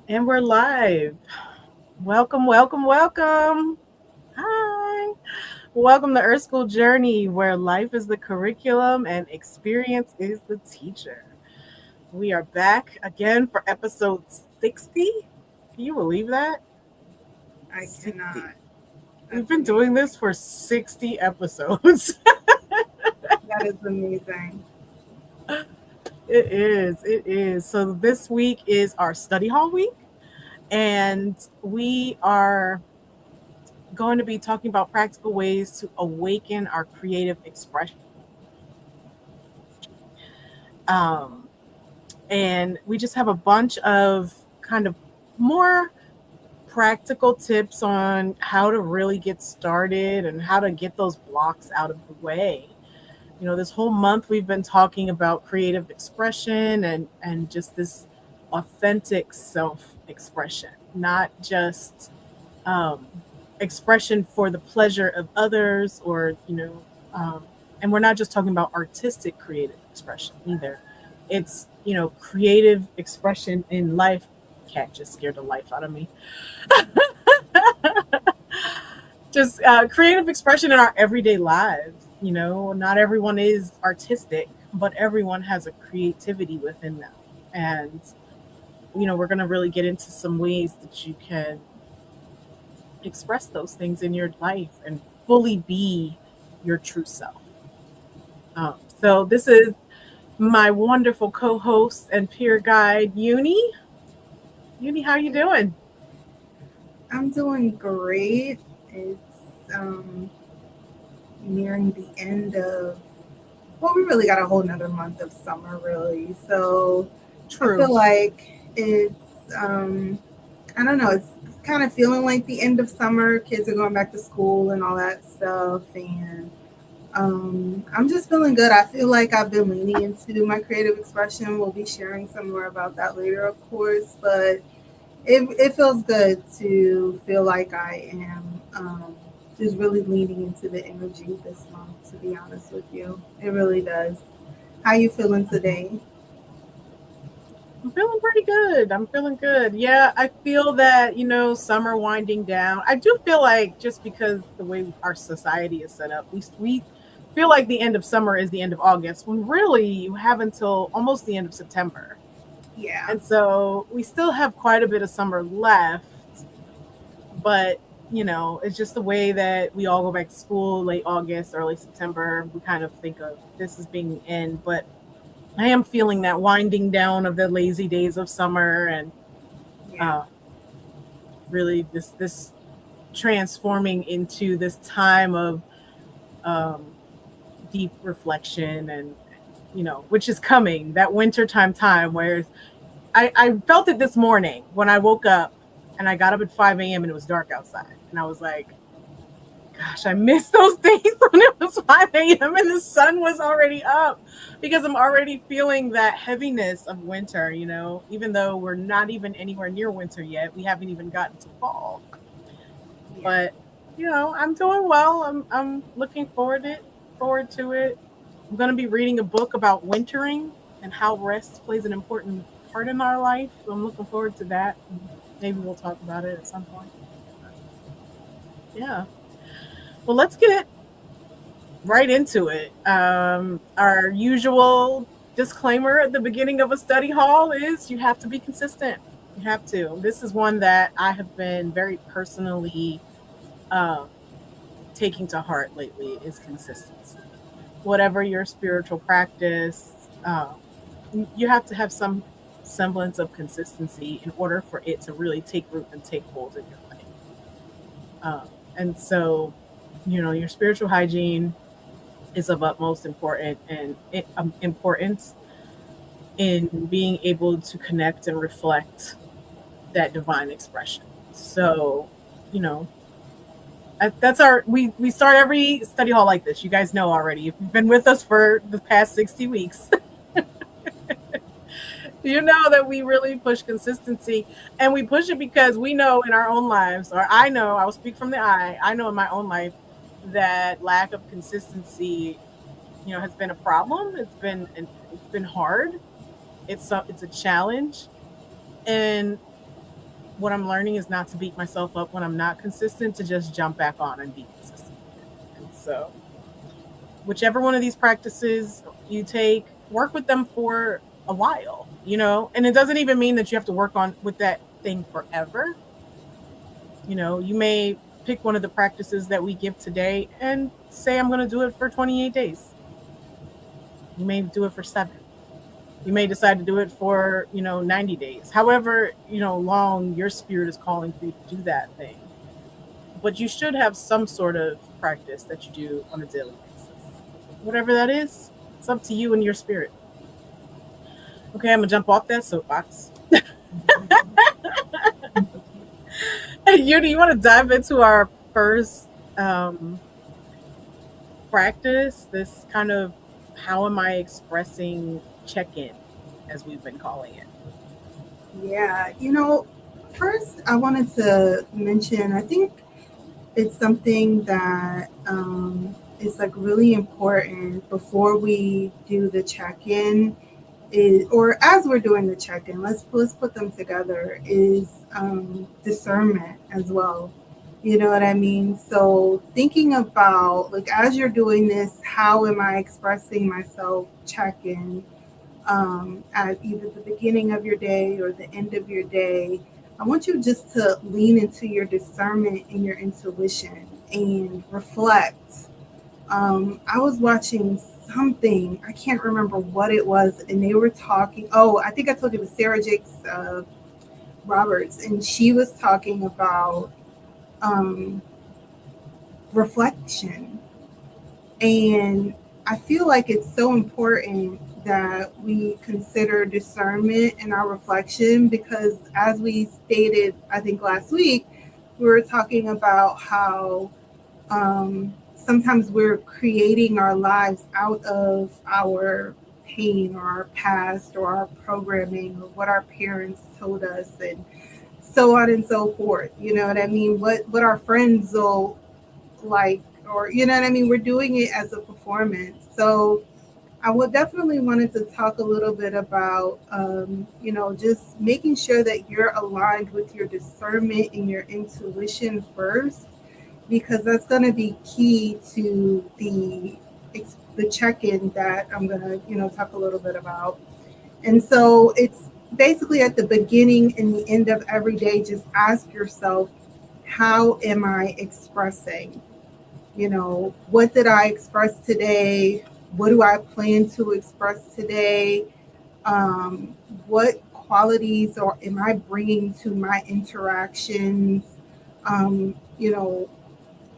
And we're live. Welcome, welcome, welcome. Hi. Welcome to Earth School Journey, where life is the curriculum and experience is the teacher. We are back again for episode 60. Can you believe that? I 60. cannot. We've That's been doing amazing. this for 60 episodes. That is amazing. It is. It is. So this week is our study hall week, and we are going to be talking about practical ways to awaken our creative expression. Um, and we just have a bunch of kind of more practical tips on how to really get started and how to get those blocks out of the way. This whole month we've been talking about creative expression and just this authentic self-expression, not just um, expression for the pleasure of others um, and we're not just talking about artistic creative expression either. It's creative expression in life. Cat just scared the life out of me. Just creative expression in our everyday lives. Not everyone is artistic, but everyone has a creativity within them. And we're going to really get into some ways that you can express those things in your life and fully be your true self. So this is my wonderful co-host and peer guide, Uni. Uni, how you doing? I'm doing great. It's nearing the end of, well, we really got a whole nother month of summer, really. So I True. feel like it's, I don't know, it's kind of feeling like the end of summer. Kids are going back to school and all that stuff. And I'm just feeling good. I feel like I've been leaning into my creative expression. We'll be sharing some more about that later, of course. But it feels good to feel like I am just really leaning into the energy this month, to be honest with you. It really does. How you feeling today? I'm feeling pretty good. I'm feeling good. Yeah, I feel that, summer winding down. I do feel like just because the way our society is set up, we feel like the end of summer is the end of August, when really you have until almost the end of September. Yeah. And so we still have quite a bit of summer left, but it's just the way that we all go back to school late August, early September. We kind of think of this as being the end, but I am feeling that winding down of the lazy days of summer and Yeah. uh, really this transforming into this time of um, deep reflection and which is coming, that wintertime time where I felt it this morning when I woke up and I got up at 5 a.m. and it was dark outside. And I was like, gosh, I miss those days when it was 5 a.m. and the sun was already up, because I'm already feeling that heaviness of winter, even though we're not even anywhere near winter yet. We haven't even gotten to fall. Yeah. But, I'm doing well. I'm looking forward to it. I'm going to be reading a book about wintering and how rest plays an important part in our life. So I'm looking forward to that. Maybe we'll talk about it at some point. Yeah. Well, let's get right into it. Our usual disclaimer at the beginning of a study hall is you have to be consistent. You have to. This is one that I have been very personally um, taking to heart lately, is consistency. Whatever your spiritual practice, you have to have some semblance of consistency in order for it to really take root and take hold in your life. And so, your spiritual hygiene is of utmost importance in being able to connect and reflect that divine expression. So, you know, that's our we start every study hall like this. You guys know already. If you've been with us for the past 60 weeks, you know that we really push consistency, and we push it because we know in our own lives, or I will speak from the I know in my own life that lack of consistency, has been a problem. It's been hard. It's a challenge, and what I'm learning is not to beat myself up when I'm not consistent, to just jump back on and be consistent again. And so, whichever one of these practices you take, work with them for a while, and it doesn't even mean that you have to work on with that thing forever. You may pick one of the practices that we give today and say, I'm going to do it for 28 days. You may do it for 7. You may decide to do it for 90 days, however long your spirit is calling for you to do that thing. But you should have some sort of practice that you do on a daily basis, whatever that is. It's up to you and your spirit. Okay, I'm gonna jump off that soapbox. Do you want to dive into our first um, practice? This kind of, how am I expressing check-in, as we've been calling it. Yeah, first I wanted to mention, I think it's something that is like really important before we do the check-in, or as we're doing the check-in, let's put them together, is discernment as well. You know what I mean? So thinking about, like, as you're doing this, how am I expressing myself? Check-in at either the beginning of your day or the end of your day. I want you just to lean into your discernment and your intuition and reflect. I was watching something, I can't remember what it was, and they were talking. Oh, I think I told you it was Sarah Jakes Roberts, and she was talking about um, reflection. And I feel like it's so important that we consider discernment in our reflection, because, as we stated, I think last week, we were talking about how sometimes we're creating our lives out of our pain or our past or our programming or what our parents told us, and so on and so forth. You know what I mean? What our friends will like, or you know what I mean? We're doing it as a performance. So I would definitely wanted to talk a little bit about, just making sure that you're aligned with your discernment and your intuition first, because that's going to be key to the check-in that I'm going to, talk a little bit about. And so it's basically at the beginning and the end of every day, just ask yourself, how am I expressing? What did I express today? What do I plan to express today? What qualities or am I bringing to my interactions? Um, you know,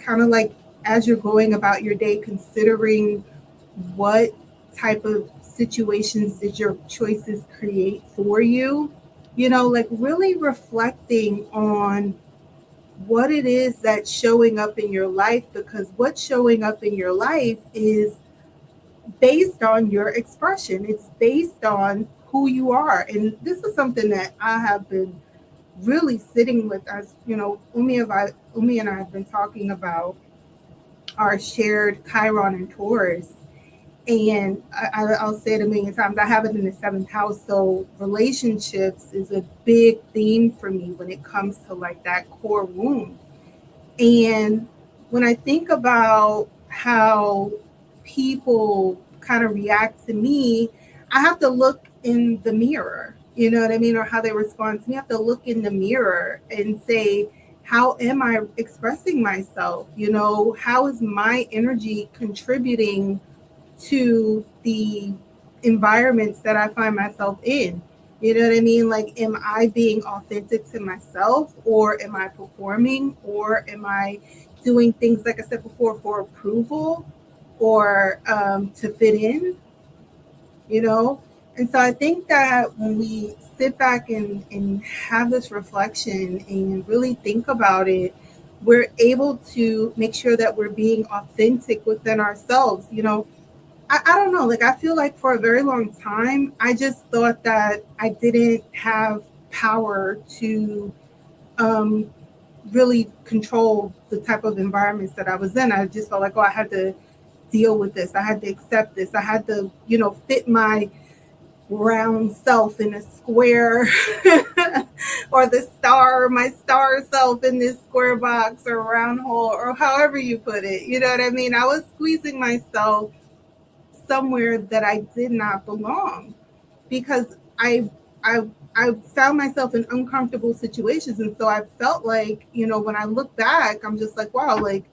Kind of like, as you're going about your day, considering what type of situations did your choices create for you? Like really reflecting on what it is that's showing up in your life, because what's showing up in your life is based on your expression. It's based on who you are. And this is something that I have been really sitting with, as Umi and I have been talking about our shared Chiron and Taurus. And I'll say it a million times, I have it in the 7th house. So relationships is a big theme for me when it comes to like that core wound. And when I think about how people kind of react to me, I have to look in the mirror, you know what I mean? Or how they respond to me. I have to look in the mirror and say, how am I expressing myself? How is my energy contributing to the environments that I find myself in? You know what I mean? Like, am I being authentic to myself, or am I performing, or am I doing things, like I said before, for approval or to fit in? You know? And so I think that when we sit back and have this reflection and really think about it, we're able to make sure that we're being authentic within ourselves. I don't know, like, I feel like for a very long time, I just thought that I didn't have power to really control the type of environments that I was in. I just felt like, oh, I had to deal with this. I had to accept this. I had to, fit my round self in a square or the star, my star self in this square box or round hole or however you put it. You know what I mean? I was squeezing myself somewhere that I did not belong because I I found myself in uncomfortable situations, and so I felt like, you know, when I look back, I'm just like, wow, like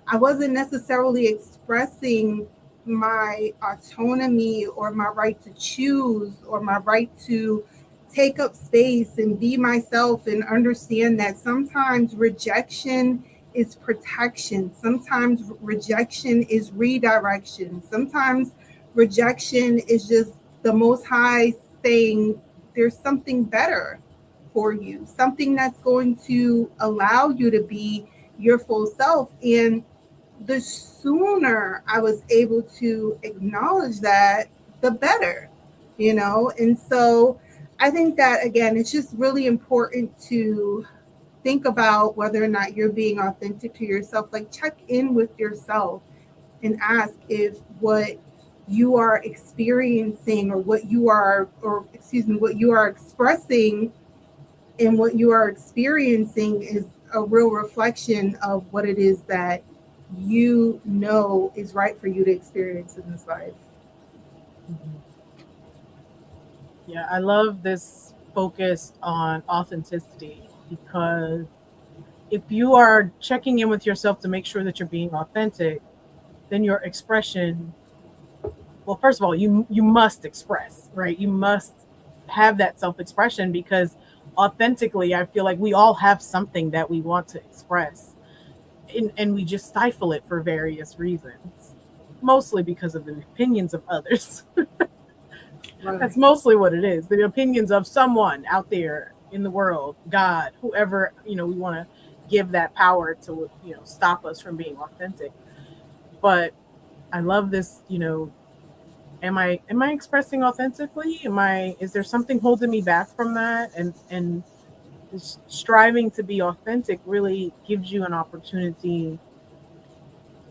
I wasn't necessarily expressing my autonomy or my right to choose or my right to take up space and be myself and understand that sometimes rejection is protection. Sometimes rejection is redirection. Sometimes rejection is just the most high saying there's something better for you, something that's going to allow you to be your full self. And the sooner I was able to acknowledge that, the better, you know? And so I think that, again, it's just really important to think about whether or not you're being authentic to yourself. Like, check in with yourself and ask if what you are experiencing or what you are, or excuse me, what you are expressing and what you are experiencing is a real reflection of what it is that you know is right for you to experience in this life. Mhm. Yeah, I love this focus on authenticity because if you are checking in with yourself to make sure that you're being authentic, then your expression, well, first of all, you must express, right? You must have that self-expression because authentically, I feel like we all have something that we want to express, and we just stifle it for various reasons, mostly because of the opinions of others. That's Right. mostly what it is. The opinions of someone out there in the world, God, whoever, we want to give that power to, stop us from being authentic. But I love this, am I expressing authentically? Is there something holding me back from that? And striving to be authentic really gives you an opportunity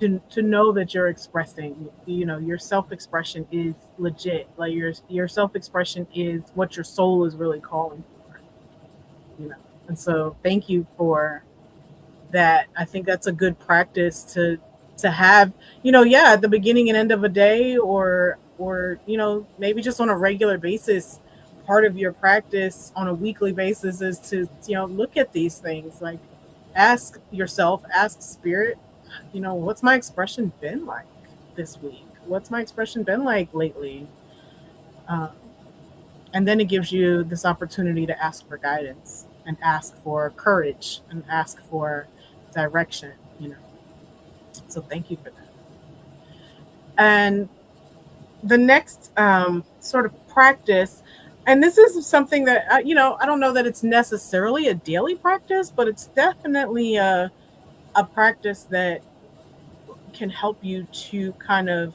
to know that you're expressing, your self-expression is legit, like your self-expression is what your soul is really calling for, you know and so thank you for that. I think that's a good practice to have, yeah, at the beginning and end of a day, or maybe just on a regular basis. Part of your practice on a weekly basis is to, look at these things, like ask yourself, ask spirit, what's my expression been like this week? What's my expression been like lately? Um, and then it gives you this opportunity to ask for guidance and ask for courage and ask for direction. So thank you for that. And the next sort of practice, and this is something that I don't know that it's necessarily a daily practice, but it's definitely a practice that can help you to kind of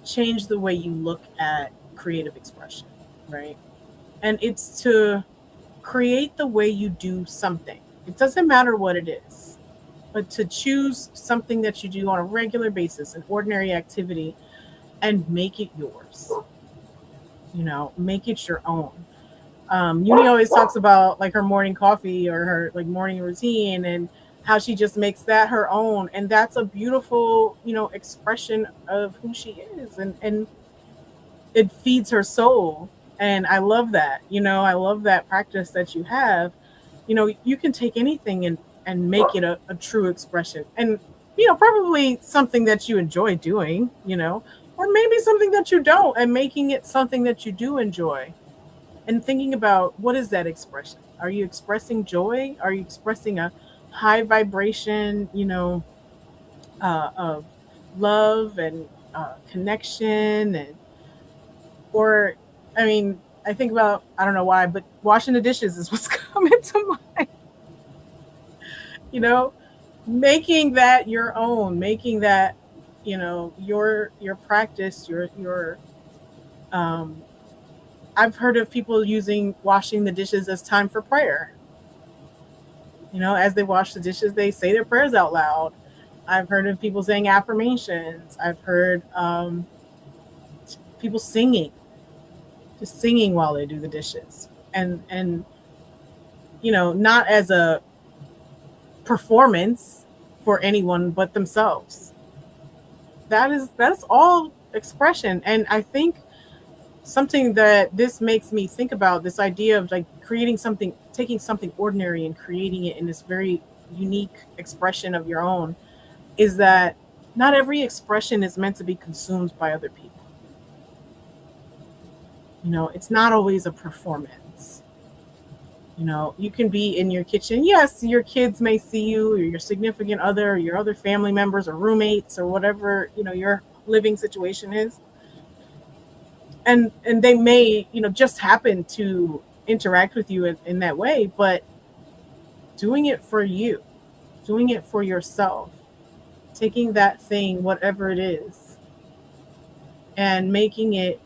change the way you look at creative expression, right? And it's to create the way you do something. It doesn't matter what it is, but to choose something that you do on a regular basis, an ordinary activity, and make it yours. Make it your own. Uni always talks about like her morning coffee or her like morning routine and how she just makes that her own, and that's a beautiful expression of who she is, and it feeds her soul. And I love that. I love that practice that you have. You can take anything and make it a true expression, and probably something that you enjoy doing, or maybe something that you don't, and making it something that you do enjoy, and thinking about what is that expression. Are you expressing joy? Are you expressing a high vibration, of love and connection, and or I mean, I think about, I don't know why, but washing the dishes is what's coming to mind. You know, making that your own, making that your practice, your um. I've heard of people using washing the dishes as time for prayer. As they wash the dishes, they say their prayers out loud. I've heard of people saying affirmations. I've heard people singing. just singing while they do the dishes, and not as a performance for anyone but themselves. That's all expression. And I think something that this makes me think about, this idea of like creating something, taking something ordinary and creating it in this very unique expression of your own, is that not every expression is meant to be consumed by other people. It's not always a performance. You can be in your kitchen. Yes, your kids may see you, or your significant other, or your other family members, or roommates, or whatever, your living situation is. And they may, just happen to interact with you in that way, but doing it for you, doing it for yourself, taking that thing, whatever it is, and making it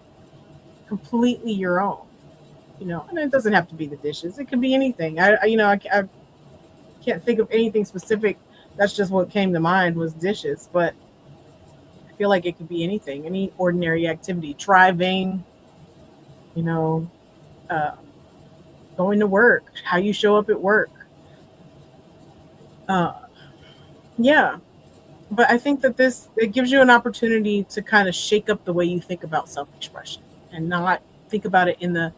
completely your own. And it doesn't have to be the dishes. It could be anything. I can't think of anything specific. That's just what came to mind was dishes, but I feel like it could be anything, any ordinary activity, driving, you know, uh, going to work, how you show up at work. Uh, yeah, but I think that it gives you an opportunity to kind of shake up the way you think about self-expression, and not think about it in the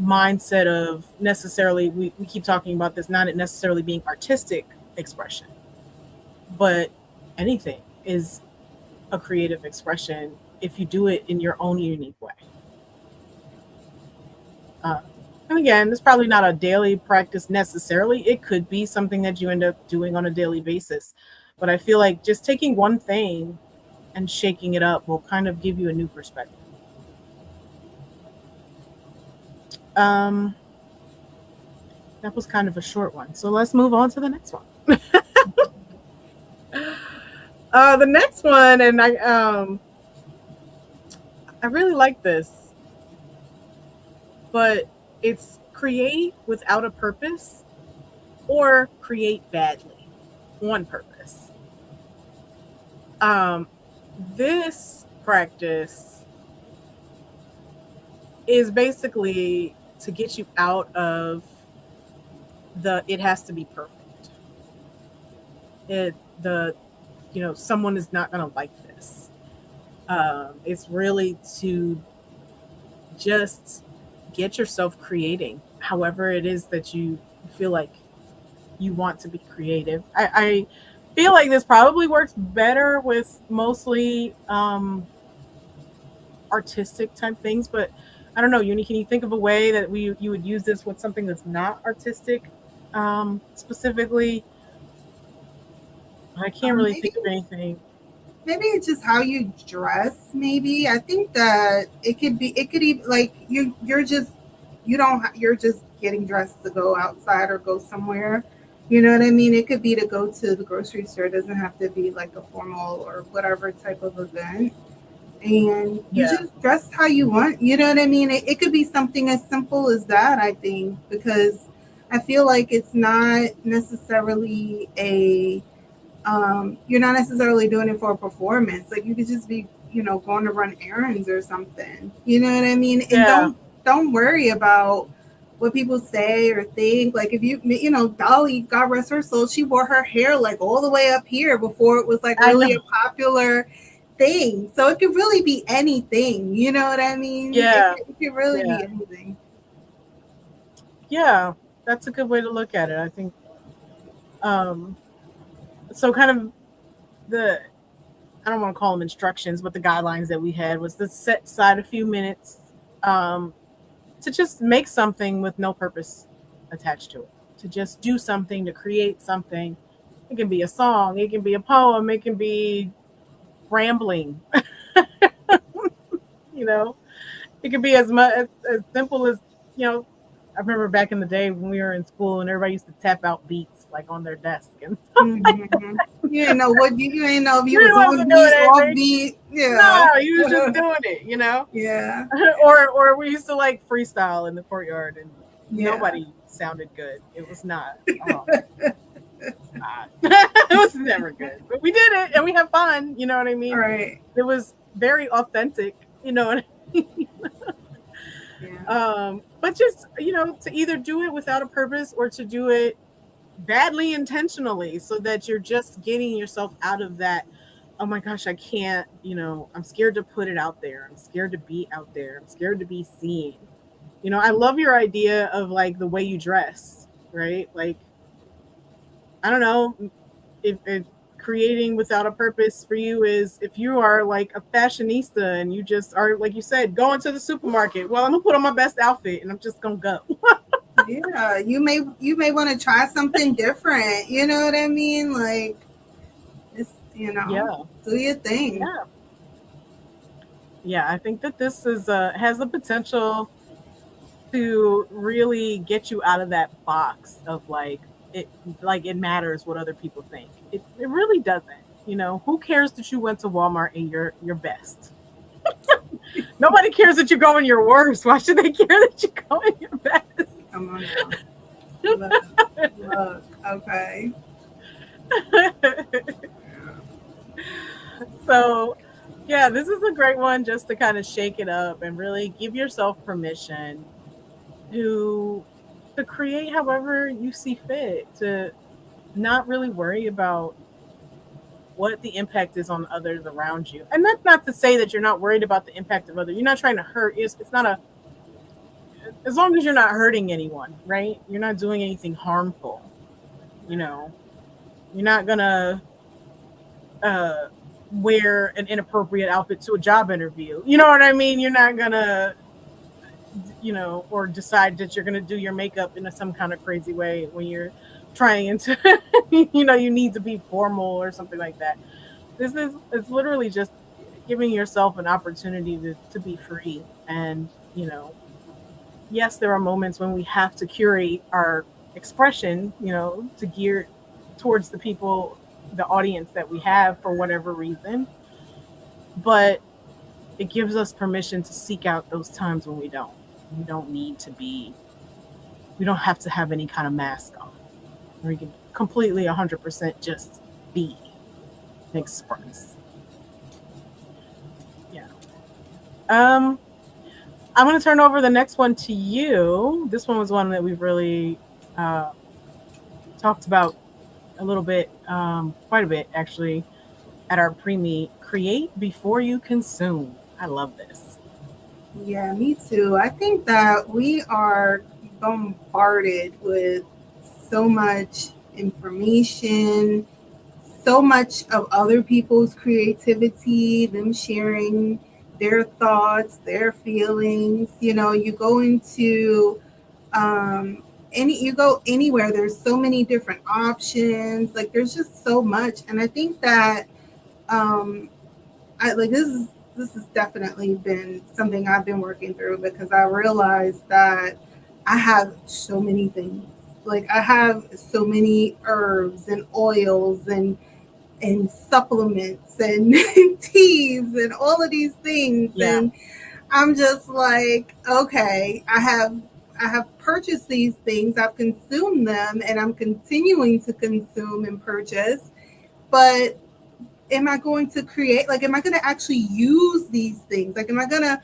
mindset of necessarily, we keep talking about this, not necessarily being artistic expression, but anything is a creative expression if you do it in your own unique way. And again, it's probably not a daily practice necessarily. It could be something that you end up doing on a daily basis. But I feel like just taking one thing and shaking it up will kind of give you a new perspective. That was kind of a short one. So let's move on to the next one. The next one, and I really like this, but it's create without a purpose or create badly on purpose. This practice is basically to get you out of it has to be perfect. Someone is not going to like this. It's really to just get yourself creating however it is that you feel like you want to be creative. I feel like this probably works better with mostly artistic type things, but I don't know, Uni, can you think of a way that you would use this with something that's not artistic specifically? I can't really think of anything. Maybe it's just how you dress. Maybe I think that it could even like you're just you're just getting dressed to go outside or go somewhere. You know what I mean? It could be to go to the grocery store. It doesn't have to be like a formal or whatever type of event. And you just dress how you want. You know what I mean? It could be something as simple as that, I think, because I feel like it's not necessarily you're not necessarily doing it for a performance. Like you could just be, going to run errands or something. You know what I mean? And don't worry about what people say or think. Like if Dolly, God rest her soul, she wore her hair like all the way up here before it was like really a popular thing. So it could really be anything. You know what I mean? Yeah. It could really be anything. Yeah, that's a good way to look at it, I think. So kind of I don't want to call them instructions, but the guidelines that we had was to set aside a few minutes to just make something with no purpose attached to it, to just do something, to create something. It can be a song, it can be a poem, it can be rambling. It can be as simple as, I remember back in the day when we were in school and everybody used to tap out beats like on their desk and You didn't know what you didn't know if you was on beat, off beat. Yeah. No, you was just doing it, Yeah. or we used to like freestyle in the courtyard and nobody sounded good. It was not. It's not. It was never good. But we did it and we had fun, you know what I mean? Right. It was very authentic, Yeah. But just, to either do it without a purpose or to do it badly intentionally so that you're just getting yourself out of that. Oh my gosh, I can't, I'm scared to put it out there. I'm scared to be out there. I'm scared to be seen. I love your idea of like the way you dress, right? Like, I don't know if creating without a purpose for you is if you are like a fashionista and you just are, like you said, going to the supermarket. Well, I'm gonna put on my best outfit and I'm just gonna go. Yeah, you may want to try something different. You know what I mean? Like, it's, Yeah. do your thing. Yeah. Yeah. I think that this is has the potential to really get you out of that box of it matters what other people think. It really doesn't. Who cares that you went to Walmart and you're your best? Nobody cares that you're going your worst. Why should they care that you're going your best? Come on now. Look, look, okay. So, yeah, this is a great one just to kind of shake it up and really give yourself permission to create however you see fit, to not really worry about what the impact is on others around you. And that's not to say that you're not worried about the impact of others. You're not trying to hurt. It's not a, as long as you're not hurting anyone, right? You're not doing anything harmful. You know, you're not gonna uh, wear an inappropriate outfit to a job interview. You know what I mean? You're not gonna, or decide that you're gonna do your makeup in some kind of crazy way when you're trying to, you need to be formal or something like that. This is, it's literally just giving yourself an opportunity to be free. And, yes, there are moments when we have to curate our expression, to gear towards the people, the audience that we have for whatever reason. But it gives us permission to seek out those times when we don't. We don't need to be, we don't have to have any kind of mask on. We can completely 100% just be and express. Yeah. I'm going to turn over the next one to you. This one was one that we've really talked about a little bit, quite a bit actually, at our pre-meet. Create before you consume. I love this. Yeah, me too. I think that we are bombarded with so much information, so much of other people's creativity, them sharing their thoughts, their feelings. You go into you go anywhere, there's so many different options. Like, there's just so much. And I think that I like this has definitely been something I've been working through, because I realized that I have so many things. Like, I have so many herbs and oils and supplements and teas and all of these things. Yeah. And I'm just like, okay, I have purchased these things, I've consumed them, and I'm continuing to consume and purchase. But am I going to create, like, am I going to actually use these things? Like, am I going to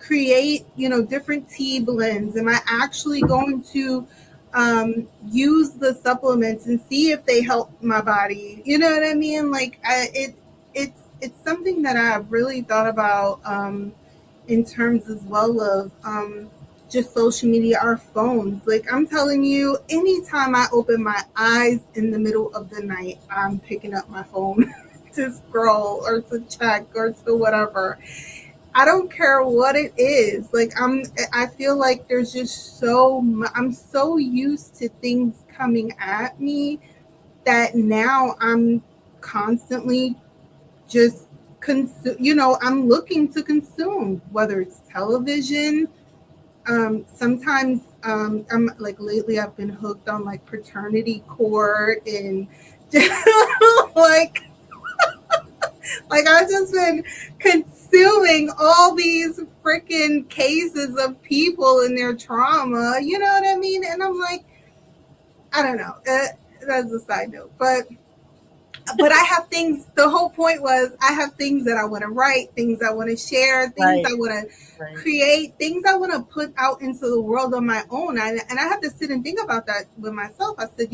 create, different tea blends? Am I actually going to use the supplements and see if they help my body? You know what I mean? Like, it's something that I've really thought about in terms as well of just social media, our phones. Like, I'm telling you, anytime I open my eyes in the middle of the night, I'm picking up my phone to scroll or to check or to whatever. I don't care what it is. Like, I feel like there's just I'm so used to things coming at me that now I'm constantly just I'm looking to consume, whether it's television. Sometimes I'm like, lately I've been hooked on like paternity court and like I've just been consuming all these freaking cases of people and their trauma. You know what I mean? And I'm like, I don't know. That's a side note, but but I have things. The whole point was I have things that I want to write, things I want to share, things I Right. want to Right. create, things I want to put out into the world on my own. And I have to sit and think about that with myself. I said,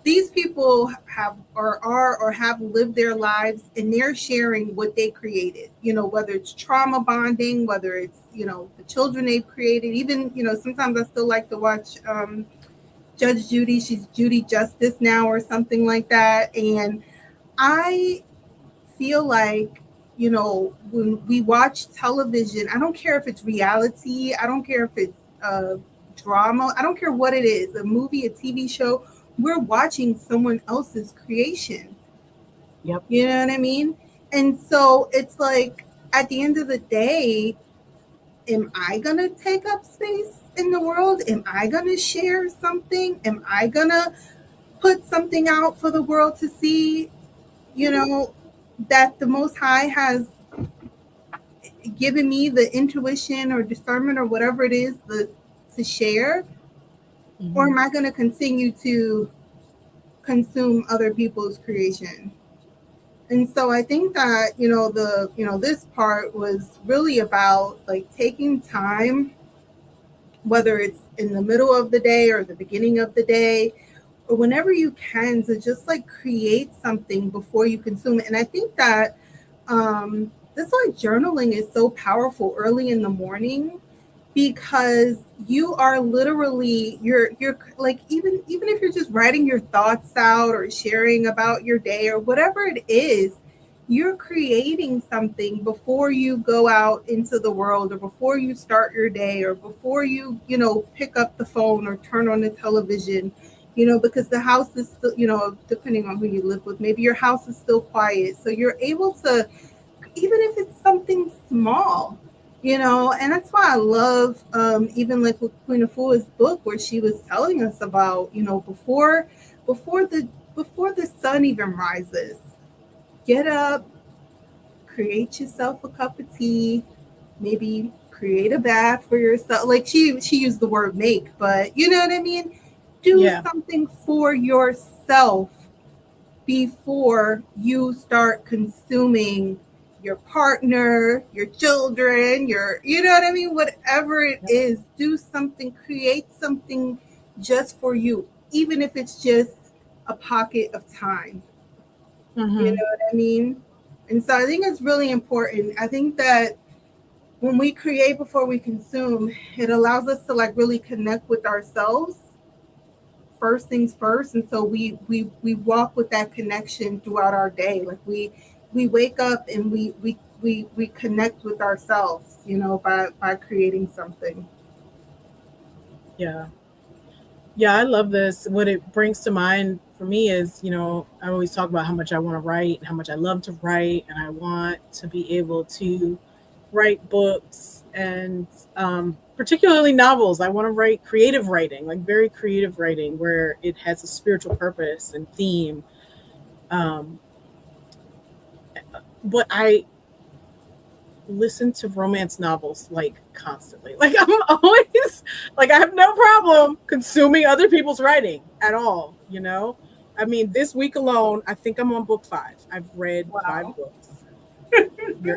these people have or are or have lived their lives and they're sharing what they created, whether it's trauma bonding, whether it's the children they've created. Even sometimes I still like to watch Judge Judy. She's Judy Justice now or something like that. And I feel like, when we watch television, I don't care if it's reality, I don't care if it's drama, I don't care what it is, a movie, a TV show, we're watching someone else's creation. Yep. You know what I mean? And so it's like, at the end of the day, am I going to take up space in the world? Am I going to share something? Am I going to put something out for the world to see? You know, that the Most High has given me the intuition or discernment or whatever it is to share, or Mm-hmm. am I going to continue to consume other people's creation? And so I think that this part was really about like taking time, whether it's in the middle of the day or the beginning of the day, or whenever you can, to just like create something before you consume it. And I think that that's why journaling is so powerful early in the morning, because you are literally you're like, even if you're just writing your thoughts out or sharing about your day or whatever it is, you're creating something before you go out into the world, or before you start your day, or before you pick up the phone or turn on the television, because the house is still, depending on who you live with, maybe your house is still quiet, so you're able to, even if it's something small, and that's why I love, even like with Queen Afua's book, where she was telling us about, before the before the sun even rises, get up, create yourself a cup of tea, maybe create a bath for yourself. Like she used the word make, but you know what I mean? Do Yeah. something for yourself before you start consuming your partner, your children, you know what I mean? Whatever it Yep. is, do something, create something just for you, even if it's just a pocket of time. You Mm-hmm. know what I mean? And so I think it's really important. I think that when we create before we consume, it allows us to like really connect with ourselves first things first, and so we walk with that connection throughout our day. Like we wake up and we connect with ourselves, by creating something. Yeah. Yeah, I love this. What it brings to mind for me is, I always talk about how much I want to write and how much I love to write, and I want to be able to write books and particularly novels. I want to write creative writing, like very creative writing, where it has a spiritual purpose and theme. Um, but I listen to romance novels like constantly. Like I'm always like I have no problem consuming other people's writing at all. I mean, this week alone, I think I'm on book 5. I've read 5 Wow. books.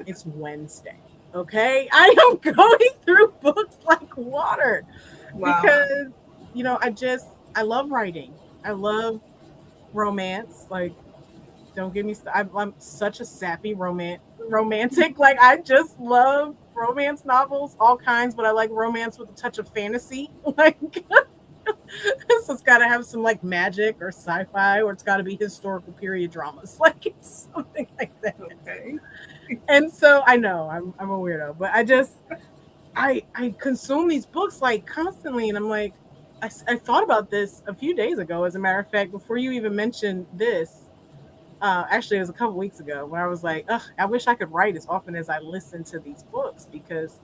It's Wednesday. Okay? I am going through books like water Wow. because I love writing. I love romance. Like, don't get me started. I'm such a sappy romantic. Like, I just love romance novels, all kinds, but I like romance with a touch of fantasy. Like, so it's got to have some like magic or sci-fi, or it's got to be historical period dramas. Like, it's something like that. Okay. And so I know I'm a weirdo, but I consume these books like constantly, and I'm like, I thought about this a few days ago. As a matter of fact, before you even mentioned this, actually, it was a couple weeks ago where I was like, ugh, I wish I could write as often as I listen to these books because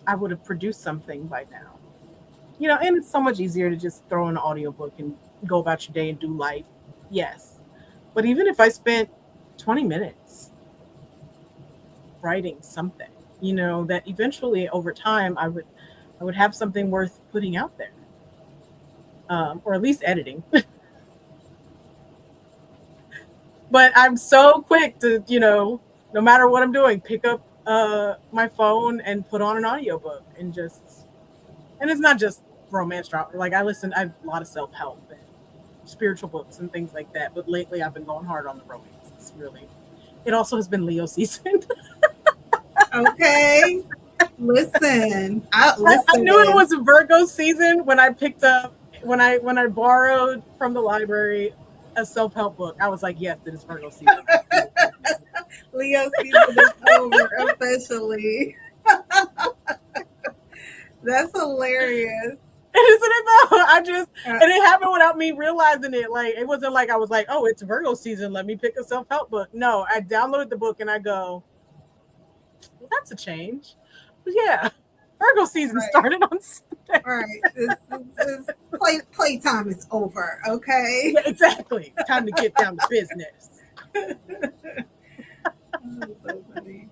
I would have produced something by now. And it's so much easier to just throw in an audiobook and go about your day and do life. Yes. But even if I spent 20 minutes writing something, that eventually over time I would have something worth putting out there. Or at least editing. But I'm so quick to, no matter what I'm doing, pick up my phone and put on an audiobook and it's not just romance drama. Like I have a lot of self-help and spiritual books and things like that. But lately I've been going hard on the romance. It's really, it also has been Leo season. Okay. Listen, I knew it was a Virgo season when I picked up when I borrowed from the library a self help book. I was like, yes, it is Virgo season. Leo season is over officially. That's hilarious. Isn't it though? And it happened without me realizing it. Like it wasn't like I was like, oh, it's Virgo season. Let me pick a self help book. No, I downloaded the book and I go, well, that's a change. But yeah, Virgo season started on Sunday. All right, this playtime is over. Okay. Yeah, exactly. Time to get down to business. So funny.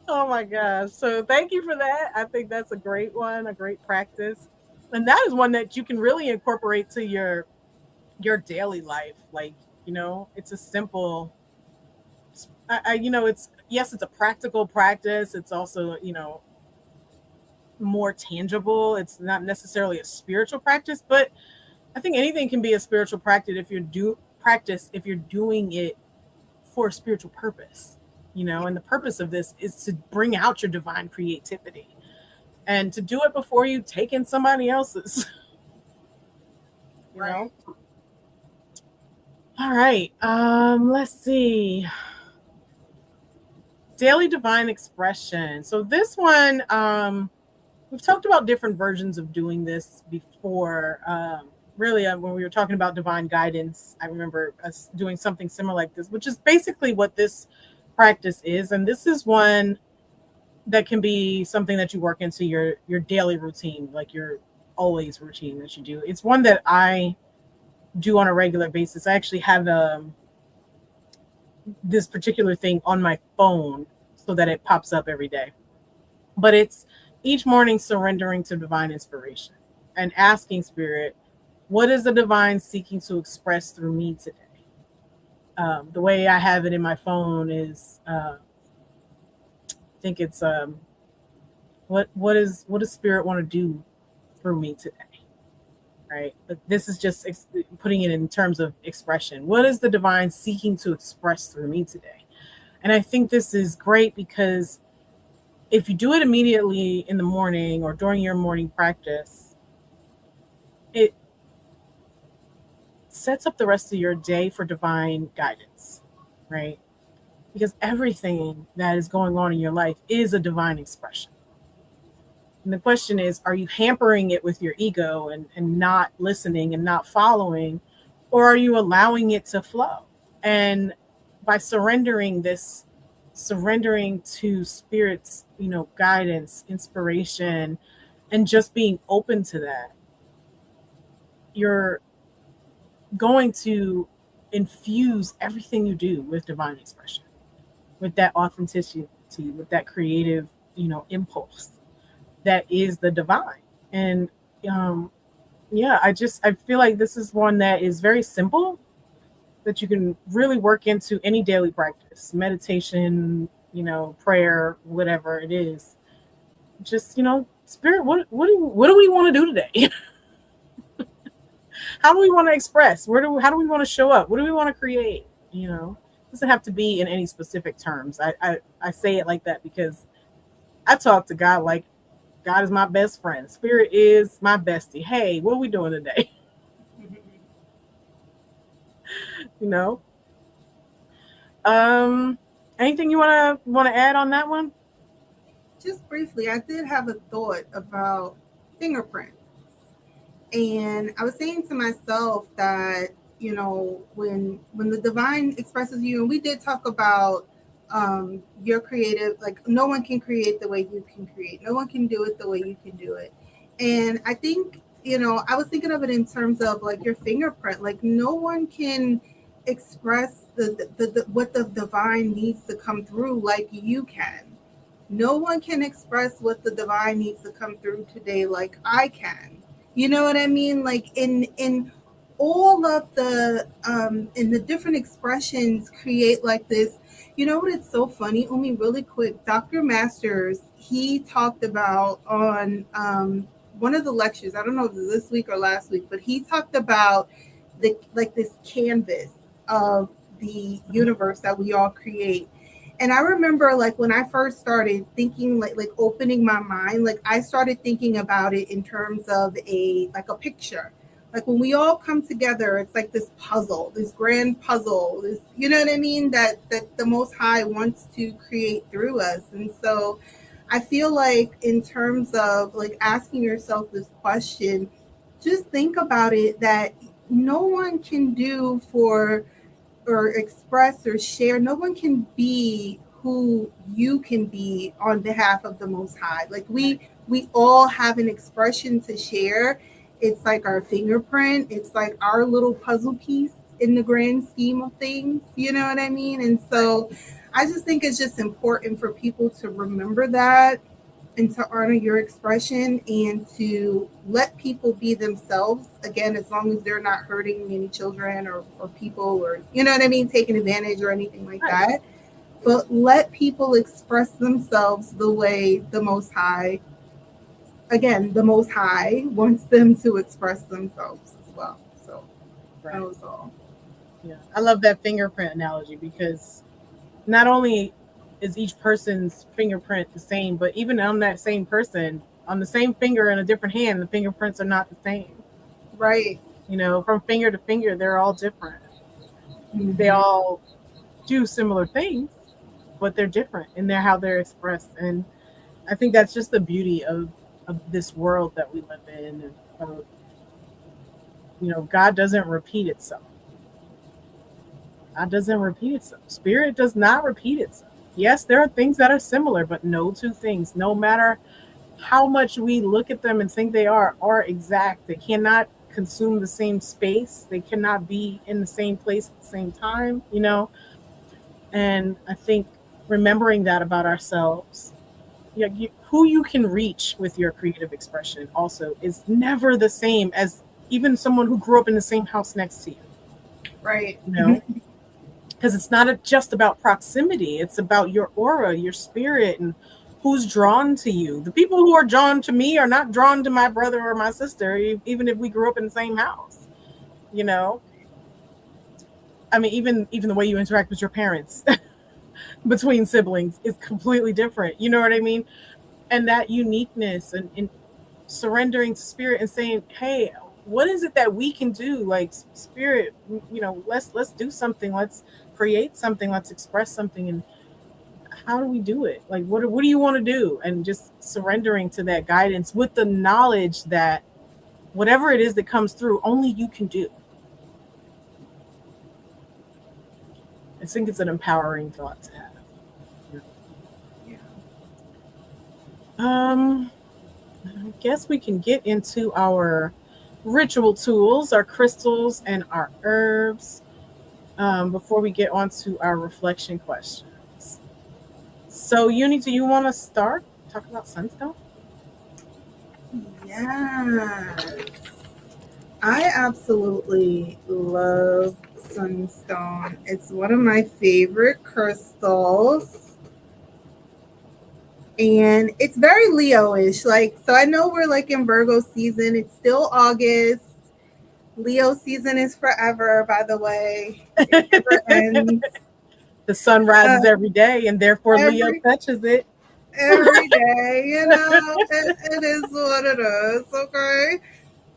Oh my gosh. So thank you for that. I think that's a great one, a great practice. And that is one that you can really incorporate to your daily life. Like, it's a simple it's a practical practice. It's also, more tangible. It's not necessarily a spiritual practice, but I think anything can be a spiritual practice if you're doing it for a spiritual purpose. And the purpose of this is to bring out your divine creativity and to do it before you take in somebody else's. Know? All right. Let's see. Daily divine expression. So this one, we've talked about different versions of doing this before. Really, when we were talking about divine guidance, I remember us doing something similar like this, which is basically what this practice is. And this is one that can be something that you work into your daily routine, like your always routine that you do. It's one that I do on a regular basis. I actually have this particular thing on my phone so that it pops up every day. But it's each morning surrendering to divine inspiration and asking Spirit, what is the divine seeking to express through me today? The way I have it in my phone is, I think it's, what does Spirit want to do through me today? Right? But this is just putting it in terms of expression. What is the divine seeking to express through me today? And I think this is great because if you do it immediately in the morning or during your morning practice, it sets up the rest of your day for divine guidance, right? Because everything that is going on in your life is a divine expression. And the question is, are you hampering it with your ego and not listening and not following, or are you allowing it to flow? And by surrendering to Spirit's, guidance, inspiration, and just being open to that, you're going to infuse everything you do with divine expression, with that authenticity, with that creative, impulse that is the divine. And I feel like this is one that is very simple, that you can really work into any daily practice, meditation, prayer, whatever it is. Just, Spirit, what do we want to do today? How do we want to express? How do we want to show up? What do we want to create? It doesn't have to be in any specific terms. I say it like that because I talk to God like God is my best friend. Spirit is my bestie. Hey, what are we doing today? Anything you want to add on that one? Just briefly, I did have a thought about fingerprints. And I was saying to myself that, when the divine expresses you, and we did talk about your creative, like no one can create the way you can create. No one can do it the way you can do it. And I think, I was thinking of it in terms of like your fingerprint. Like no one can express what the divine needs to come through like you can. No one can express what the divine needs to come through today like I can. You know what I mean? Like in all of the and the different expressions create like this. You know what? It's so funny. Only really quick. Dr. Masters, he talked about on one of the lectures. I don't know if it was this week or last week, but he talked about the like this canvas of the universe that we all create. And I remember like when I first started thinking like opening my mind, like I started thinking about it in terms of a like a picture. Like when we all come together, it's like this puzzle, this grand puzzle, this, you know what I mean, that the most high wants to create through us. And so I feel like in terms of like asking yourself this question, just think about it that no one can do for or express or share. No one can be who you can be on behalf of the Most High. Like we all have an expression to share. It's like our fingerprint. It's like our little puzzle piece in the grand scheme of things. You know what I mean? And so I just think it's just important for people to remember that and to honor your expression and to let people be themselves again, as long as they're not hurting any children or people, or you know what I mean, taking advantage or anything like that. But let people express themselves the way the Most High, again, the Most High wants them to express themselves as well. So that was all. Yeah, I love that fingerprint analogy because not only is each person's fingerprint the same, but even on that same person, on the same finger in a different hand, the fingerprints are not the same. Right. You know, from finger to finger, they're all different. Mm-hmm. They all do similar things, but they're different in their how they're expressed. And I think that's just the beauty of this world that we live in. You know, God doesn't repeat itself. God doesn't repeat itself. Spirit does not repeat itself. Yes, there are things that are similar, but no two things, no matter how much we look at them and think they are exact. They cannot consume the same space. They cannot be in the same place at the same time, you know? And I think remembering that about ourselves, who you can reach with your creative expression also is never the same as even someone who grew up in the same house next to you. Right. You know? Because it's not just about proximity. It's about your aura, your spirit, and who's drawn to you. The people who are drawn to me are not drawn to my brother or my sister, even if we grew up in the same house. You know? I mean, even the way you interact with your parents between siblings is completely different. You know what I mean? And that uniqueness and surrendering to spirit and saying, hey, what is it that we can do? Like spirit, you know, let's do something. Let's create something. Let's express something. And how do we do it? Like, what do you want to do? And just surrendering to that guidance with the knowledge that whatever it is that comes through, only you can do. I think it's an empowering thought to have. Yeah. I guess we can get into our ritual tools, our crystals, and our herbs before we get on to our reflection questions. So, Uni, do you want to start? Talk about sunstone? Yes. I absolutely love sunstone. It's one of my favorite crystals. And it's very Leo-ish. Like, so I know we're like in Virgo season. It's still August. Leo season is forever, by the way. It never ends. The sun rises every day, and therefore Leo touches it. Every day, you know, it is what it is, okay?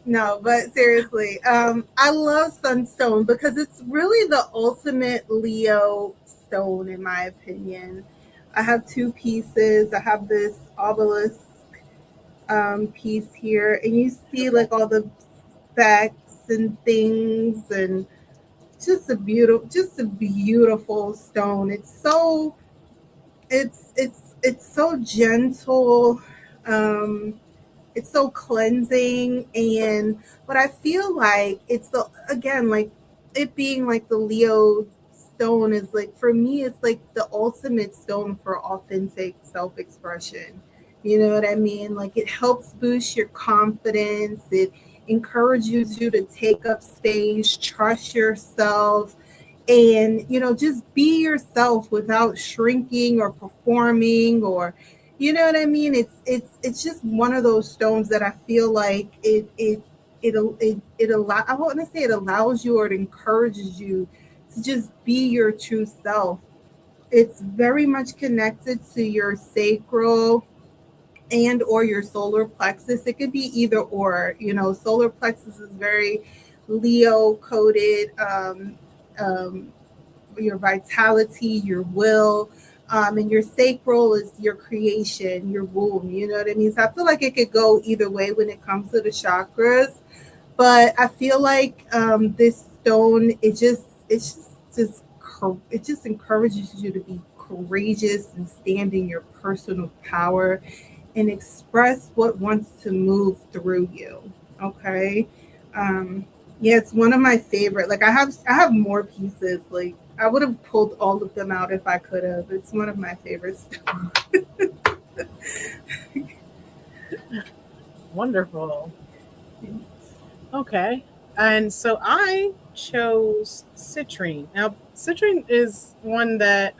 No, but seriously, I love sunstone because it's really the ultimate Leo stone, in my opinion. I have two pieces. I have this obelisk piece here, and you see like all the specks and things, and just a beautiful stone. It's so gentle. It's so cleansing, and what I feel like it's the again like it being like the Leo stone is like for me it's like the ultimate stone for authentic self-expression. You know what I mean? Like it helps boost your confidence. It encourages you to take up space, trust yourself, and just be yourself without shrinking or performing, or you know what I mean. It's just one of those stones that I feel like I want to say it allows you, or it encourages you to just be your true self. It's very much connected to your sacral and or your solar plexus. It could be either or. Solar plexus is very Leo coded. Um, your vitality, your will, and your sacral is your creation, your womb. You know what I mean? So I feel like it could go either way when it comes to the chakras. But I feel like this stone, it just encourages you to be courageous and stand in your personal power and express what wants to move through you. Okay. Yeah, it's one of my favorite. Like I have more pieces. Like I would have pulled all of them out if I could have. It's one of my favorites. Wonderful. Okay. And so I chose citrine. Now, citrine is one that,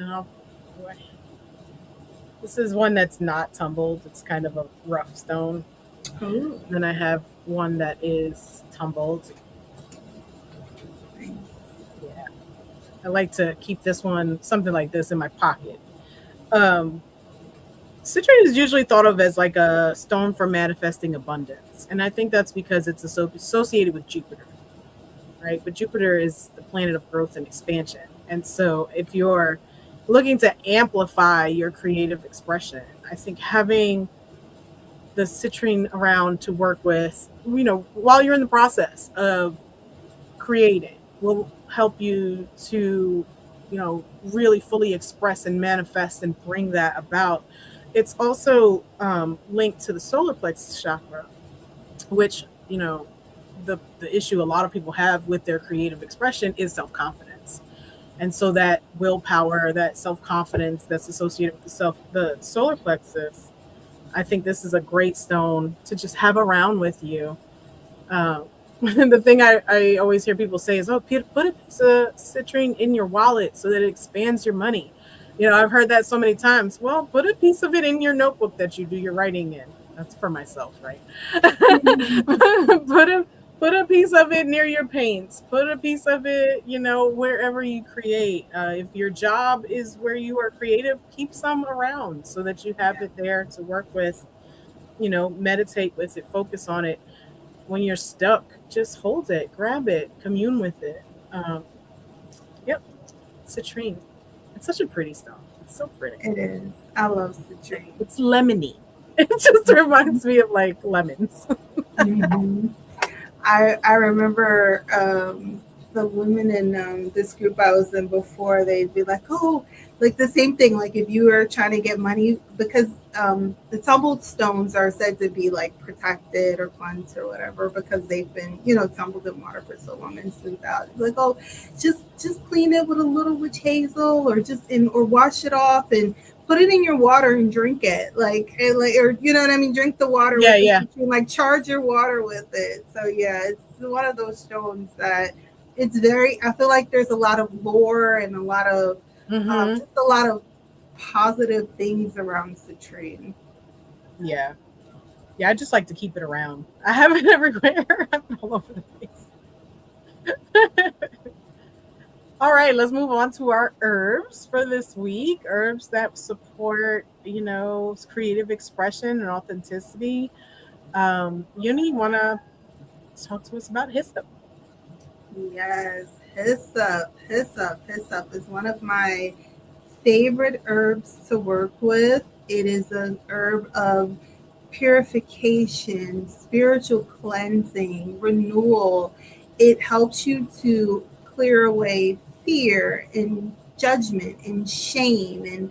this is one that's not tumbled. It's kind of a rough stone. Ooh. Then I have one that is tumbled. Yeah. I like to keep this one, something like this, in my pocket. Citrine is usually thought of as like a stone for manifesting abundance. And I think that's because it's associated with Jupiter, right? But Jupiter is the planet of growth and expansion. And so if you're looking to amplify your creative expression, I think having the citrine around to work with, while you're in the process of creating, will help you to, really fully express and manifest and bring that about. It's also linked to the solar plexus chakra, which, the issue a lot of people have with their creative expression is self-confidence. And so that willpower, that self-confidence that's associated with the solar plexus, I think this is a great stone to just have around with you. The thing I always hear people say is, oh, put a piece of citrine in your wallet so that it expands your money. I've heard that so many times. Well, put a piece of it in your notebook that you do your writing in. That's for myself, right? put a piece of it near your paints. Put a piece of it, wherever you create. If your job is where you are creative, keep some around so that you have it there to work with, meditate with it, focus on it. When you're stuck, just hold it, grab it, commune with it. Yep, citrine. It's such a pretty stone. It's so pretty. It is. I love citrine. It's lemony. It just reminds me of like lemons. Mm-hmm. I remember the women in this group I was in before, they'd be like, oh, like the same thing. Like if you were trying to get money, because the tumbled stones are said to be like protected or cleansed or whatever, because they've been, tumbled in water for so long and smoothed out. Like, oh, just clean it with a little witch hazel, or or wash it off and put it in your water and drink it. Or you know what I mean? Drink the water. Yeah, with yeah. it. Like charge your water with it. So yeah, it's one of those stones that it's I feel like there's a lot of lore and a lot of just a lot of positive things around citrine. Yeah. Yeah, I just like to keep it around. I have it everywhere. I'm all over the place. All right, let's move on to our herbs for this week. Herbs that support, creative expression and authenticity. Uni, want to talk to us about hyssop? Yes, hyssop is one of my favorite herbs to work with. It is an herb of purification, spiritual cleansing, renewal. It helps you to clear away fear and judgment and shame and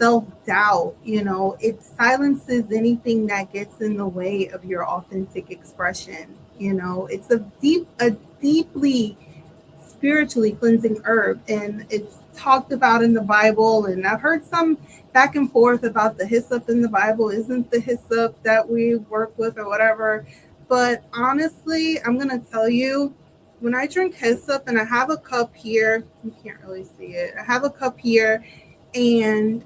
self-doubt. It silences anything that gets in the way of your authentic expression. It's a deeply spiritually cleansing herb, and it's talked about in the Bible. And I've heard some back and forth about the hyssop in the Bible. Isn't the hyssop that we work with or whatever? But honestly, I'm gonna tell you, when I drink hyssop, and I have a cup here, you can't really see it. I have a cup here, and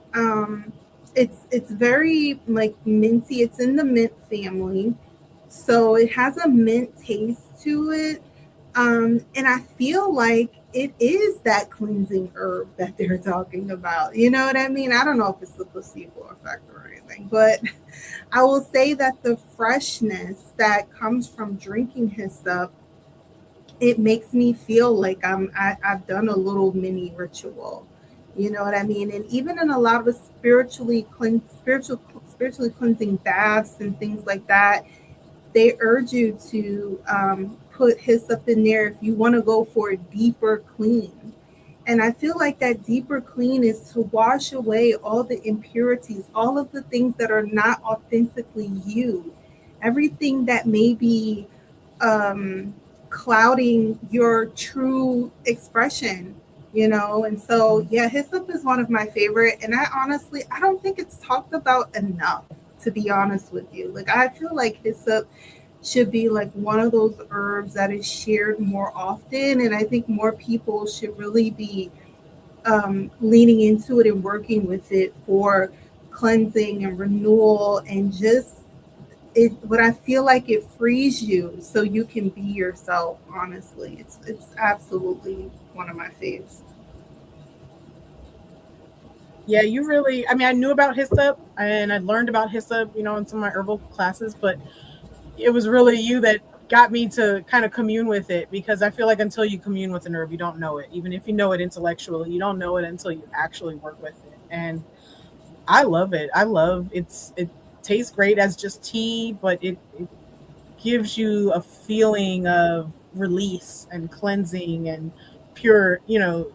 it's very like minty. It's in the mint family, so it has a mint taste to it. And I feel like it is that cleansing herb that they're talking about. You know what I mean? I don't know if it's the placebo effect or anything, but I will say that the freshness that comes from drinking hyssop, it makes me feel like I've done a little mini ritual. You know what I mean? And even in a lot of the spiritually cleansing baths and things like that, they urge you to put hyssop in there if you want to go for a deeper clean. And I feel like that deeper clean is to wash away all the impurities, all of the things that are not authentically you, everything that may be um, clouding your true expression, you know? And so, yeah, hyssop is one of my favorite. And I honestly, I don't think it's talked about enough, to be honest with you. Like, I feel like hyssop should be like one of those herbs that is shared more often. And I think more people should really be leaning into it and working with it for cleansing and renewal and just it what I feel like it frees you so you can be yourself. Honestly, it's absolutely one of my faves. Yeah, you really, I mean, I knew about hyssop and I learned about hyssop, in some of my herbal classes, but it was really you that got me to kind of commune with it, because I feel like until you commune with an herb, you don't know it. Even if you know it intellectually, you don't know it until you actually work with it. And I love it. It tastes great as just tea, but it gives you a feeling of release and cleansing and pure,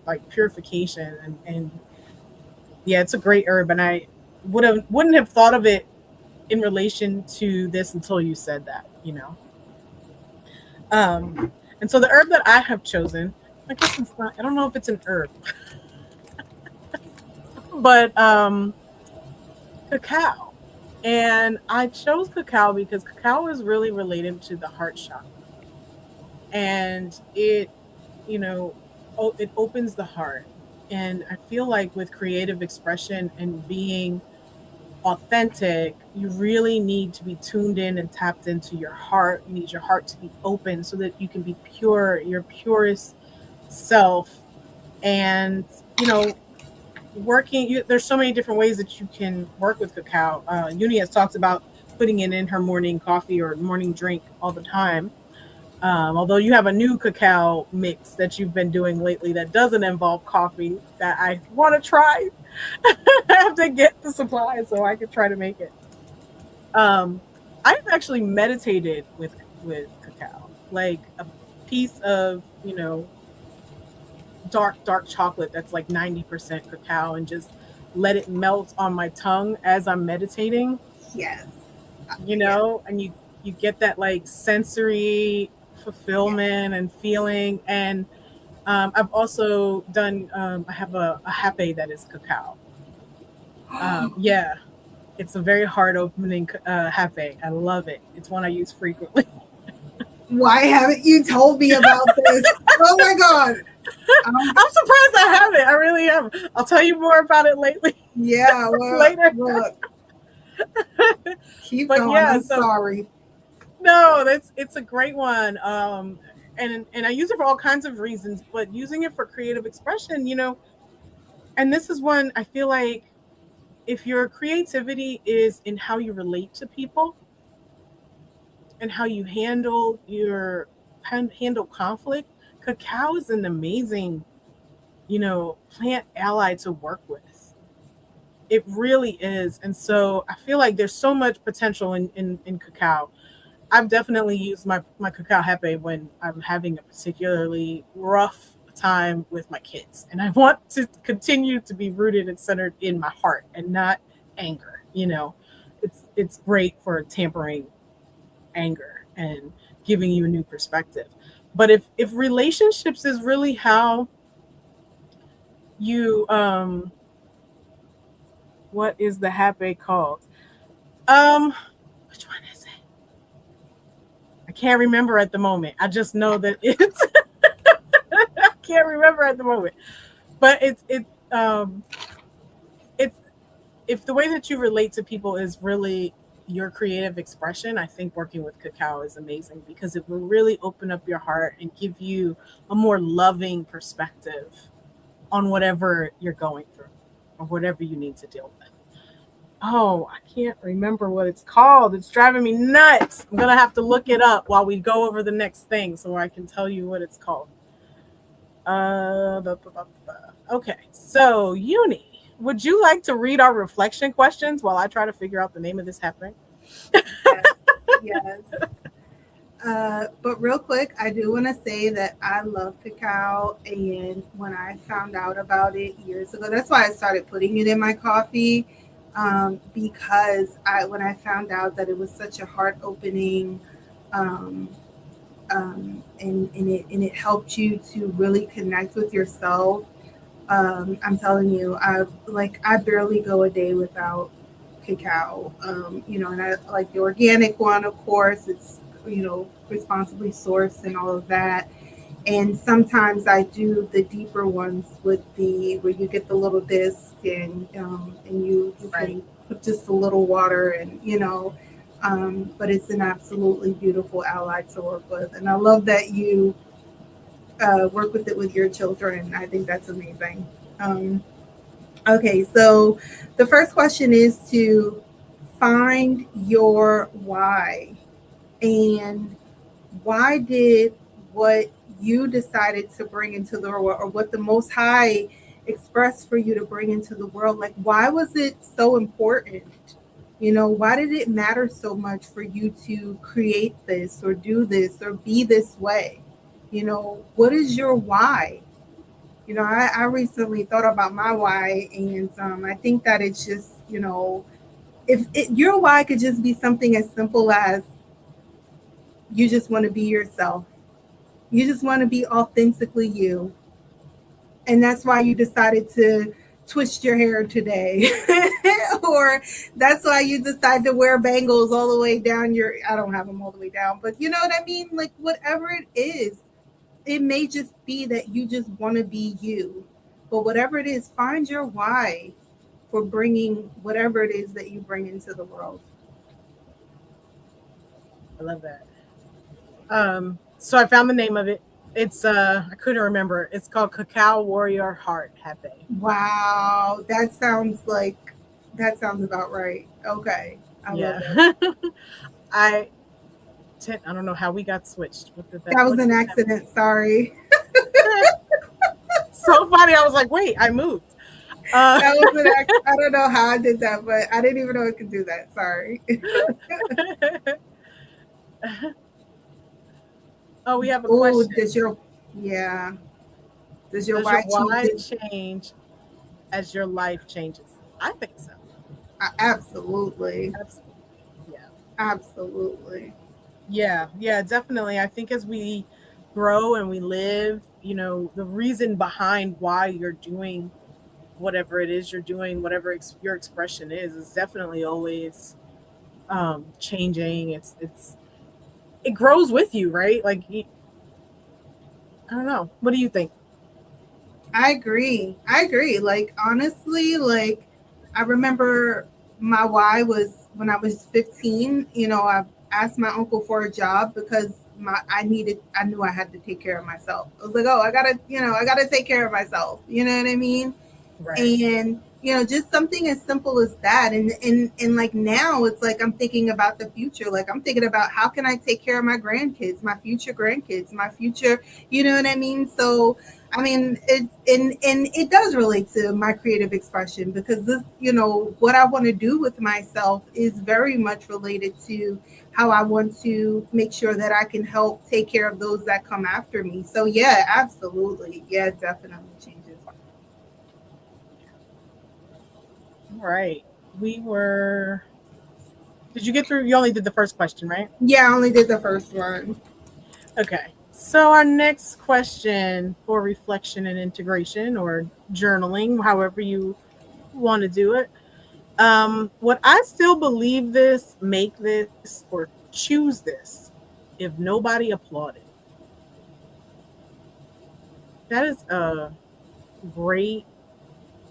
like purification. And yeah, it's a great herb. And I wouldn't have thought of it in relation to this until you said that. And so the herb that I have chosen, I guess it's not, I don't know if it's an herb, but cacao. And I chose cacao because cacao is really related to the heart chakra. And you know, it opens the heart. And I feel like with creative expression and being authentic, you really need to be tuned in and tapped into your heart. You need your heart to be open so that you can be pure, your purest self. And, there's so many different ways that you can work with cacao. Uni has talked about putting it in her morning coffee or morning drink all the time. Although you have a new cacao mix that you've been doing lately that doesn't involve coffee that I want to try. I have to get the supplies so I can try to make it. Um, I've actually meditated with cacao, like a piece of dark chocolate that's like 90% cacao, and just let it melt on my tongue as I'm meditating. Yes, yes, And you get that like sensory yes. fulfillment and feeling. And I've also done. I have a hape that is cacao. Yeah, it's a very hard opening hape. I love it. It's one I use frequently. Why haven't you told me about this? Oh my god. Um, I'm surprised I haven't. I really am. I'll tell you more about it lately yeah, well, later. look, keep But going. yeah, I'm so sorry. no, it's a great one. And I use it for all kinds of reasons, but using it for creative expression, and this is one I feel like if your creativity is in how you relate to people and how you handle conflict, cacao is an amazing, plant ally to work with. It really is. And so I feel like there's so much potential in cacao. I've definitely used my cacao hape when I'm having a particularly rough time with my kids. And I want to continue to be rooted and centered in my heart and not anger. It's great for tampering anger and giving you a new perspective. But if relationships is really how you what is the happy called? Um which one is it? can't remember at the moment. I just know that it's I can't remember at the moment. But it's if the way that you relate to people is really your creative expression, I think working with cacao is amazing because it will really open up your heart and give you a more loving perspective on whatever you're going through or whatever you need to deal with. Oh, I can't remember what it's called. It's driving me nuts. I'm gonna have to look it up while we go over the next thing so I can tell you what it's called. Okay, so Uni, would you like to read our reflection questions while I try to figure out the name of this happening? Yes, yes. But real quick, I do want to say that I love cacao, and when I found out about it years ago, that's why I started putting it in my coffee. Because when I found out that it was such a heart opening, um, and it helped you to really connect with yourself. I'm telling you, I barely go a day without cacao. And I like the organic one, of course. It's responsibly sourced and all of that. And sometimes I do the deeper ones with the where you get the little disc and you Right. can put just a little water and but it's an absolutely beautiful ally to work with, and I love that you work with it with your children. I think that's amazing. Um, okay, so the first question is to find your why. And why did what you decided to bring into the world, or what the Most High expressed for you to bring into the world, like why was it so important? Why did it matter so much for you to create this or do this or be this way? What is your why? I recently thought about my why, and I think that it's just, if your why could just be something as simple as you just want to be yourself. You just want to be authentically you. And that's why you decided to twist your hair today. Or that's why you decide to wear bangles all the way down I don't have them all the way down, but you know what I mean? Like whatever it is, it may just be that you just want to be you. But whatever it is, find your why for bringing whatever it is that you bring into the world. I love that. So I found the name of it. It's I couldn't remember. It's called Cacao Warrior Heart Happy. Wow, that sounds about right. Okay, I love Yeah. it. I I don't know how we got switched. That was what an just happened? accident. Sorry. So funny. I was like, wait, I moved. Uh, That was an accident. I don't know how I did that, but I didn't even know it could do that. Sorry. oh, we have a Oh, question. yeah, does your Does your why change why it? change as your life changes? I think so. Absolutely. Absolutely. Yeah. Absolutely. Yeah. Yeah. Definitely. I think as we grow and we live, the reason behind why you're doing whatever it is you're doing, whatever your expression is definitely always changing. It grows with you, right? Like I don't know. What do you think? I agree. I agree. Like honestly, like I remember my why was when I was 15, I asked my uncle for a job because I knew I had to take care of myself. I was like, "Oh, I got to take care of myself." You know what I mean? Right. And just something as simple as that, and like now it's like I'm thinking about the future, like I'm thinking about how can I take care of my grandkids, my future grandkids, my future, you know what I mean? So I mean and it does relate to my creative expression, because this, what I want to do with myself is very much related to how I want to make sure that I can help take care of those that come after me. So yeah, absolutely, yeah, it definitely changes. All right. We were. Did you get through? You only did the first question, right? Yeah, I only did the first one. Okay. So our next question for reflection and integration, or journaling, however you want to do it. Would I still believe this, make this, or choose this? if nobody applauded? That is a great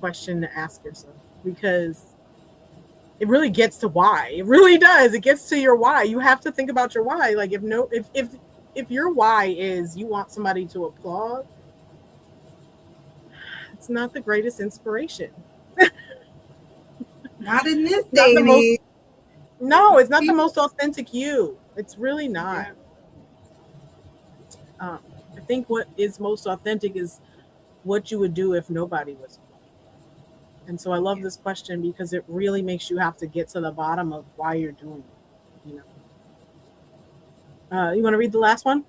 question to ask yourself, because it really gets to why. It really does. It gets to your why. You have to think about your why. Like, if your why is you want somebody to applaud, it's not the greatest inspiration. Not in this Not day the and most age. No, it's not the People, most authentic you. It's really not. yeah, Um, I think what is most authentic is what you would do if nobody was. And so I love yeah, this question because it really makes you have to get to the bottom of why you're doing it. You want to read the last one?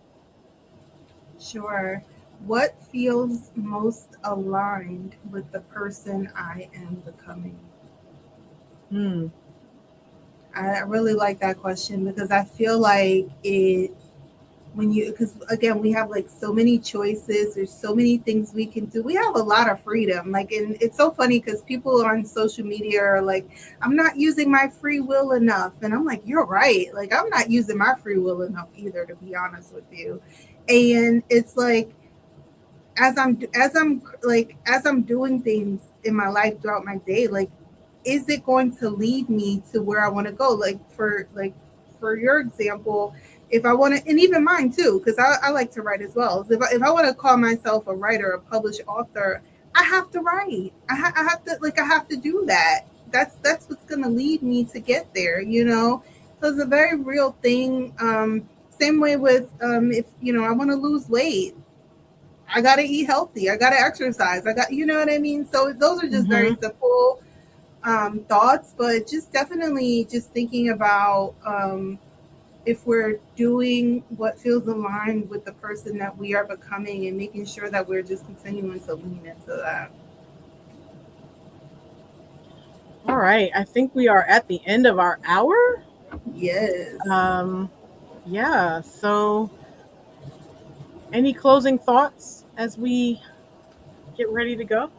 sure. What feels most aligned with the person I am becoming? Hmm. I really like that question because I feel like it when you because again we have like so many choices, there's so many things we can do, we have a lot of freedom, like, and it's so funny because people on social media are like, I'm not using my free will enough, and I'm like, you're right, like I'm not using my free will enough either, to be honest with you. And it's like as I'm doing things in my life throughout my day, like, is it going to lead me to where I want to go? For your example, if I want to, and even mine too, because I like to write as well. If I want to call myself a writer, a published author, I have to write. I have to do that. That's what's going to lead me to get there. So it's a very real thing. Same way with if I want to lose weight, I got to eat healthy. I got to exercise. You know what I mean? So those are just very Mm-hmm. simple thoughts, but just definitely just thinking about if we're doing what feels aligned with the person that we are becoming and making sure that we're just continuing to lean into that. All right. I think we are at the end of our hour. Yes. Um, yeah. So, any closing thoughts as we get ready to go?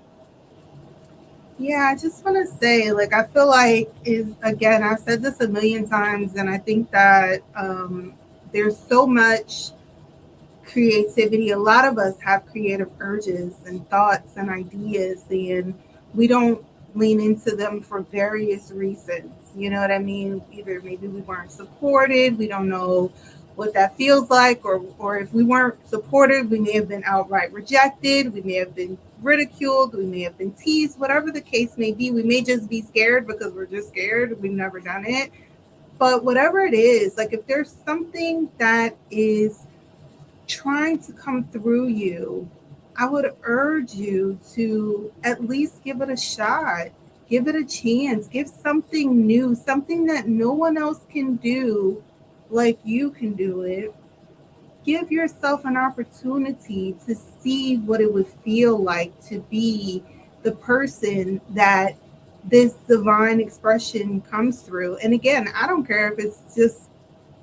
Yeah, I just want to say, like, I feel like is again, I've said this a million times, and I think that there's so much creativity. A lot of us have creative urges and thoughts and ideas, and we don't lean into them for various reasons. You know what I mean? Either maybe we weren't supported, we don't know what that feels like, or if we weren't supported, we may have been outright rejected, we may have been ridiculed, we may have been teased, whatever the case may be. We may just be scared because we're just scared, we've never done it. But whatever it is, like, if there's something that is trying to come through you, I would urge you to at least give it a shot. Give it a chance. Give something new, something that no one else can do like you can do it. Give yourself an opportunity to see what it would feel like to be the person that this divine expression comes through. And again, I don't care if it's just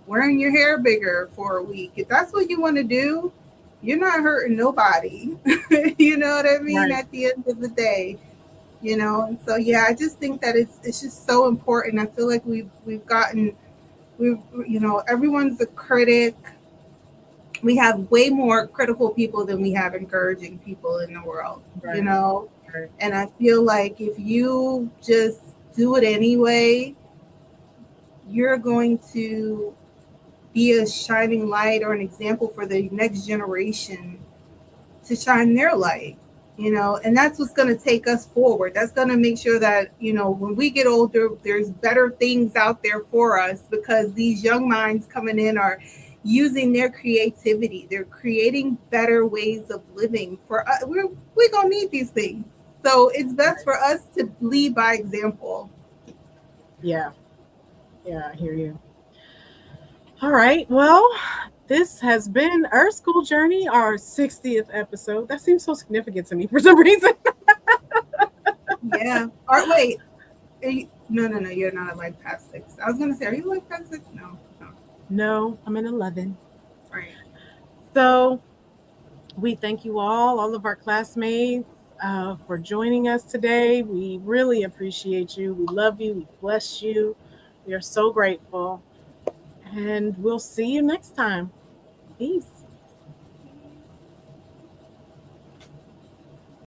wearing your hair bigger for a week. If that's what you want to do, you're not hurting nobody. You know what I mean? Right. At the end of the day, And so yeah, I just think that it's just so important. I feel like we've everyone's a critic. We have way more critical people than we have encouraging people in the world, you Right. know. Right. And I feel like if you just do it anyway, you're going to be a shining light or an example for the next generation to shine their light, and that's what's going to take us forward. That's going to make sure that, when we get older, there's better things out there for us, because these young minds coming in are using their creativity. They're creating better ways of living for us. We're going to need these things. So it's best for us to lead by example. Yeah. Yeah. I hear you. All right. Well, this has been our school journey, our 60th episode. That seems so significant to me for some reason. Yeah. Or wait, no, no, no. You're not a life past six. I was gonna say, are you life past six? No, no. No, I'm in 11. Right. So we thank you all of our classmates, for joining us today. We really appreciate you. We love you. We bless you. We are so grateful. And we'll see you next time. Peace.